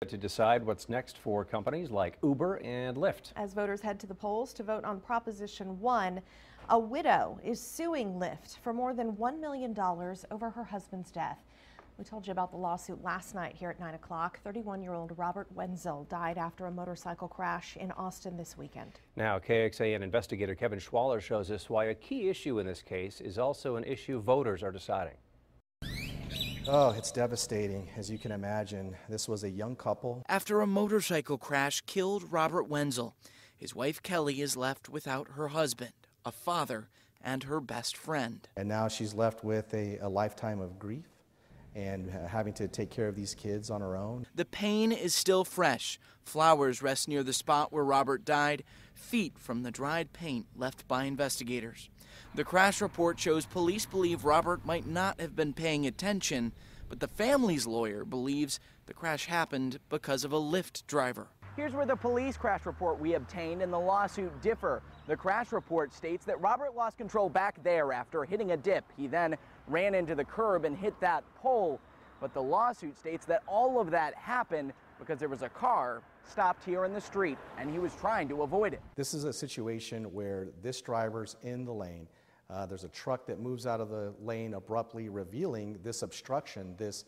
to decide what's next for companies like Uber and Lyft. As voters head to the polls to vote on Proposition 1, a widow is suing Lyft for more than $1 million over her husband's death. We told you about the lawsuit last night here at 9 o'clock. 31-year-old Robert Wenzel died after a motorcycle crash in Austin this weekend. Now, KXAN investigator Kevin Schwaller shows us why a key issue in this case is also an issue voters are deciding. Oh, it's devastating. As you can imagine, this was a young couple. After a motorcycle crash killed Robert Wenzel, his wife Kelly is left without her husband, a father, and her best friend. And now she's left with a lifetime of grief and having to take care of these kids on her own. The pain is still fresh. Flowers rest near the spot where Robert died, feet from the dried paint left by investigators. The crash report shows police believe Robert might not have been paying attention, but the family's lawyer believes the crash happened because of a Lyft driver. Here's where the police crash report we obtained and the lawsuit differ. The crash report states that Robert lost control back there after hitting a dip. He then ran into the curb and hit that pole. But the lawsuit states that all of that happened because there was a car stopped here in the street and he was trying to avoid it. This is a situation where this driver's in the lane. There's a truck that moves out of the lane abruptly, revealing this obstruction, this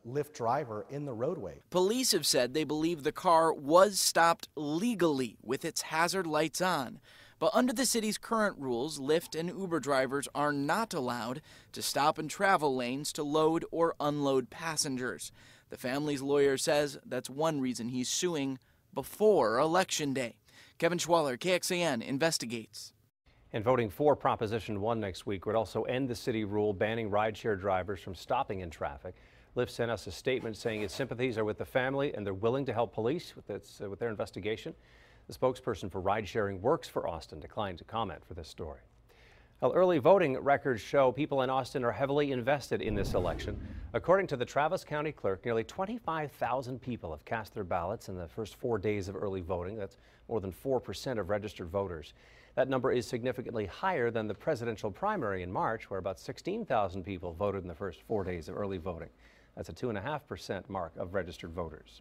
Lyft driver in the roadway. Police have said they believe the car was stopped legally with its hazard lights on. But under the city's current rules, Lyft and Uber drivers are not allowed to stop in travel lanes to load or unload passengers. The family's lawyer says that's one reason he's suing before Election Day. Kevin Schwaller, KXAN, investigates. And voting for Proposition 1 next week would also end the city rule banning rideshare drivers from stopping in traffic. Lyft sent us a statement saying its sympathies are with the family and they're willing to help police with their investigation. The spokesperson for ride-sharing Works for Austin declined to comment for this story. Well, early voting records show people in Austin are heavily invested in this election. According to the Travis County Clerk, nearly 25,000 people have cast their ballots in the first 4 days of early voting. That's more than 4% of registered voters. That number is significantly higher than the presidential primary in March, where about 16,000 people voted in the first 4 days of early voting. That's a 2.5% mark of registered voters.